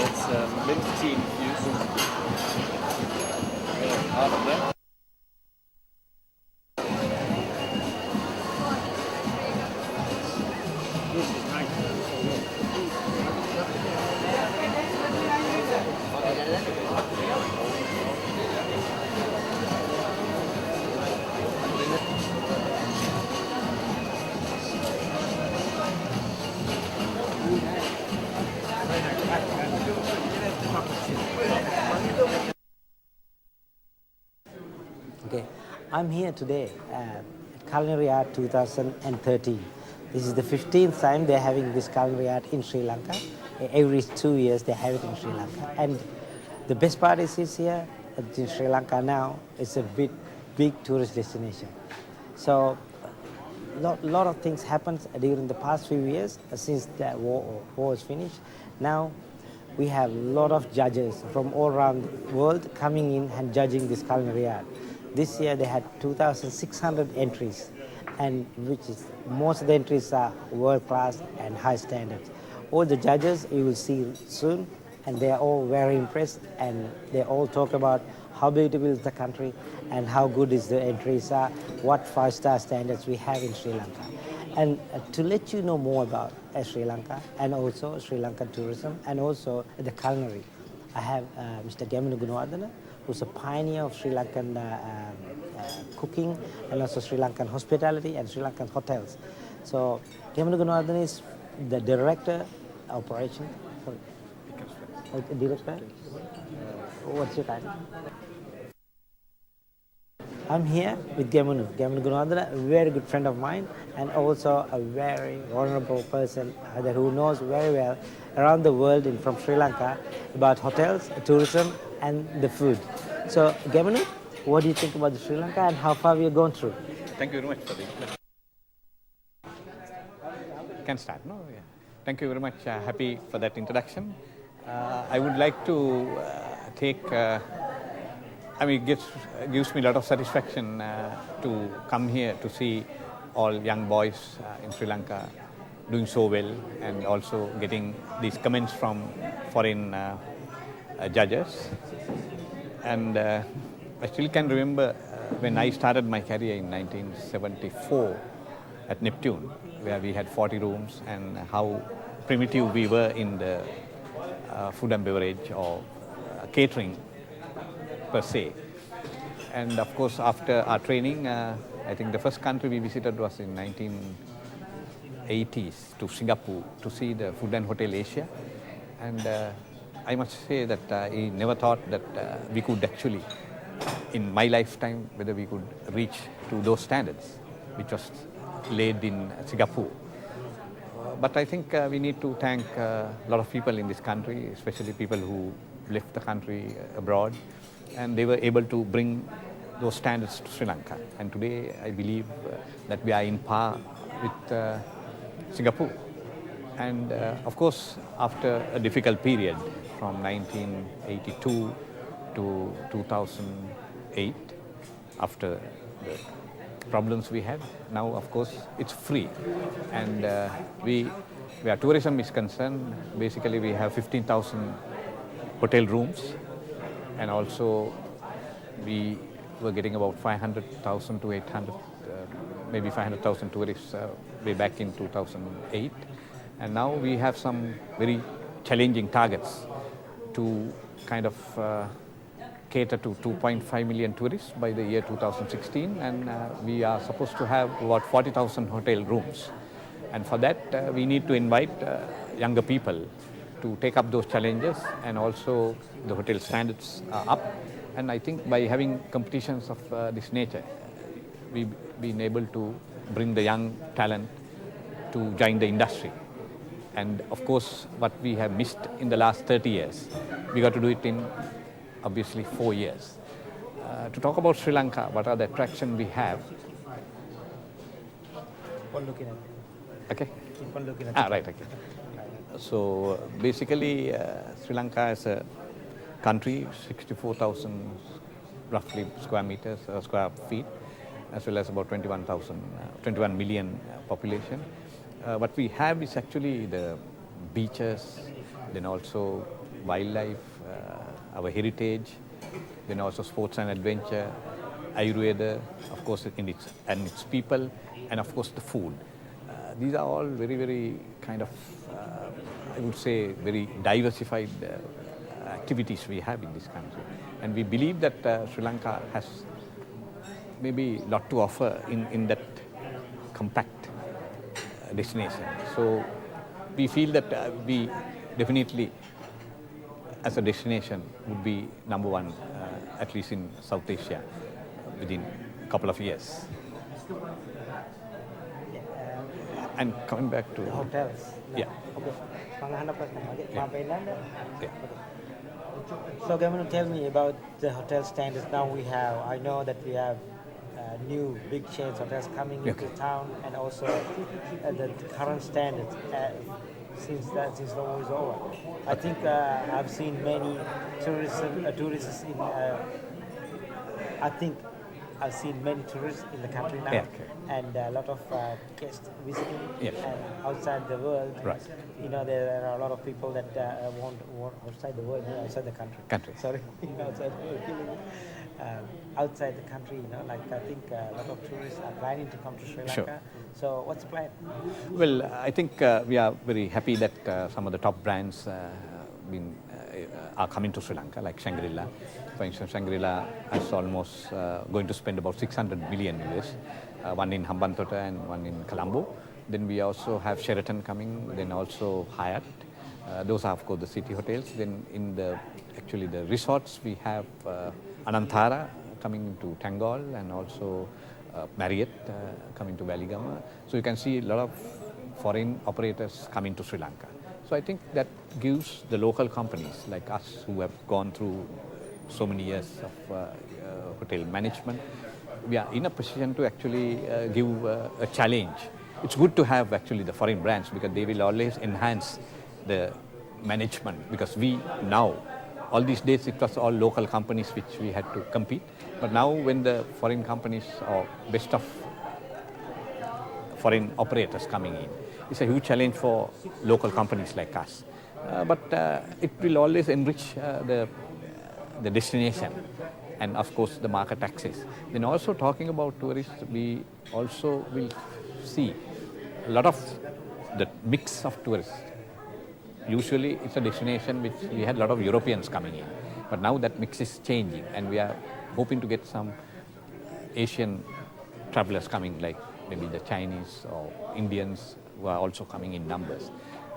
It's mint tea infused. Half of that. Okay, I'm here today at Culinary Art 2013. This is the 15th time they're having this culinary art in Sri Lanka. Every 2 years they have it in Sri Lanka. And the best part is here in Sri Lanka now. It's a big tourist destination. So lot of things happened during the past few years since the war was finished. Now we have a lot of judges from all around the world coming in and judging this culinary art. This year they had 2,600 entries, and which is most of the entries are world class and high standards. All the judges you will see soon, and they are all very impressed, and they all talk about how beautiful is the country and how good is the entries are, what 5-star standards we have in Sri Lanka. And to let you know more about Sri Lanka and also Sri Lankan tourism and also the culinary, I have Mr. Gamanu Gunawardana, who's a pioneer of Sri Lankan cooking and also Sri Lankan hospitality and Sri Lankan hotels. So Gamanu Gunawardana is the director operation. Director? What's your title? I'm here with Gamanu Gunawardana, a very good friend of mine and also a very honorable person who knows very well around the world and from Sri Lanka about hotels, tourism and the food. So Gamanu, what do you think about Sri Lanka and how far we are going through? Thank you very much for the introduction. Can start, no? Yeah. Thank you very much. Happy for that introduction. I would like to it gives me a lot of satisfaction to come here to see all young boys in Sri Lanka doing so well and also getting these comments from foreign judges. And I still can remember when I started my career in 1974 at Neptune, where we had 40 rooms, and how primitive we were in the food and beverage or catering per se. And of course, after our training, I think the first country we visited was in 1980s to Singapore to see the Food and Hotel Asia. And I must say that I never thought that we could actually, in my lifetime, whether we could reach to those standards, which was laid in Singapore. But I think we need to thank a lot of people in this country, especially people who left the country abroad, and they were able to bring those standards to Sri Lanka. And today I believe that we are in par with Singapore. And of course, after a difficult period from 1982 to 2008, after the problems we had, now of course it's free. And where tourism is concerned, basically we have 15,000 hotel rooms, and also we were getting about 500,000 to 800, maybe 500,000 tourists way back in 2008. And now we have some very challenging targets to kind of cater to 2.5 million tourists by the year 2016, and we are supposed to have about 40,000 hotel rooms. And for that, we need to invite younger people to take up those challenges, and also the hotel standards are up. And I think by having competitions of this nature, we've been able to bring the young talent to join the industry. And of course, what we have missed in the last 30 years, we got to do it in obviously 4 years. To talk about Sri Lanka, what are the attractions we have? Keep on looking at it. Okay. Keep on looking at Ah, it. right, okay. So basically, Sri Lanka is a country, 64,000 roughly square feet, as well as about 21 million population. What we have is actually the beaches, then also wildlife, our heritage, then also sports and adventure, Ayurveda, of course, its people, and of course the food. These are all very, very kind of, I would say, very diversified activities we have in this country. And we believe that Sri Lanka has maybe a lot to offer in that compact destination. So we feel that we definitely, as a destination, would be number one, at least in South Asia, within a couple of years. And coming back to The hotels. Yeah. Okay. Pangahanap ka na. Mabailanda. Yeah. So, Governor, tell me about the hotel standards now we have. I know that we have new big chains hotels coming into town, and also the current standards since the war is over. I think I've seen many tourists in. I think I've seen many tourists in the country now, and a lot of guests visiting outside the world. Right. You know, there are a lot of people that want outside the world, outside the country. Sorry, outside the world. Outside the country, like I think a lot of tourists are planning to come to Sri Lanka. Sure. So what's the plan? Well, I think we are very happy that some of the top brands are coming to Sri Lanka, like Shangri-La. For instance, Shangri-La is almost going to spend about 600 million US, one in Hambantota and one in Colombo. Then we also have Sheraton coming, then also Hyatt. Those are, of course, the city hotels. Then in the resorts, we have Anantara coming to Tangol, and also Marriott coming to Valigama. So you can see a lot of foreign operators coming to Sri Lanka. So I think that gives the local companies like us, who have gone through so many years of hotel management, we are in a position to actually give a challenge. It's good to have actually the foreign brands, because they will always enhance the management, because we now, all these days it was all local companies which we had to compete, but now when the foreign companies or best of foreign operators coming in, it's a huge challenge for local companies like us. But it will always enrich the destination, and of course the market access. Then also talking about tourists, we also will see a lot of the mix of tourists. Usually it's a destination which we had a lot of Europeans coming in, but now that mix is changing, and we are hoping to get some Asian travelers coming, like maybe the Chinese or Indians, who are also coming in numbers.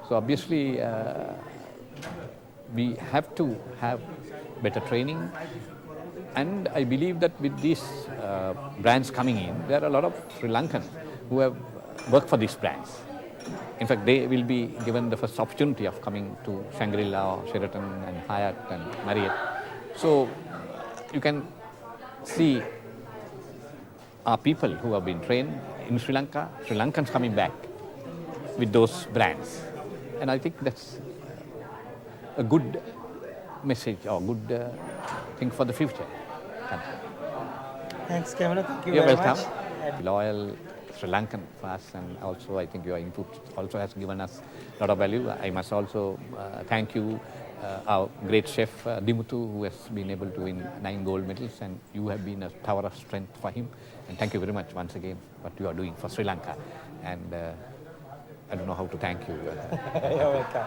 So obviously we have to have better training, and I believe that with these brands coming in, there are a lot of Sri Lankans who have worked for these brands. In fact, they will be given the first opportunity of coming to Shangri-La, or Sheraton and Hyatt and Marriott. So you can see our people who have been trained in Sri Lanka, Sri Lankans coming back with those brands. And I think that's a good message, or good thing for the future. Thanks, Kevin. Thank you You're very welcome. much. Loyal Sri Lankan for us, and also I think your input also has given us a lot of value. I must also thank you, our great chef Dimutu, who has been able to win 9 gold medals, and you have been a tower of strength for him. And thank you very much once again what you are doing for Sri Lanka. And I don't know how to thank you. You're welcome.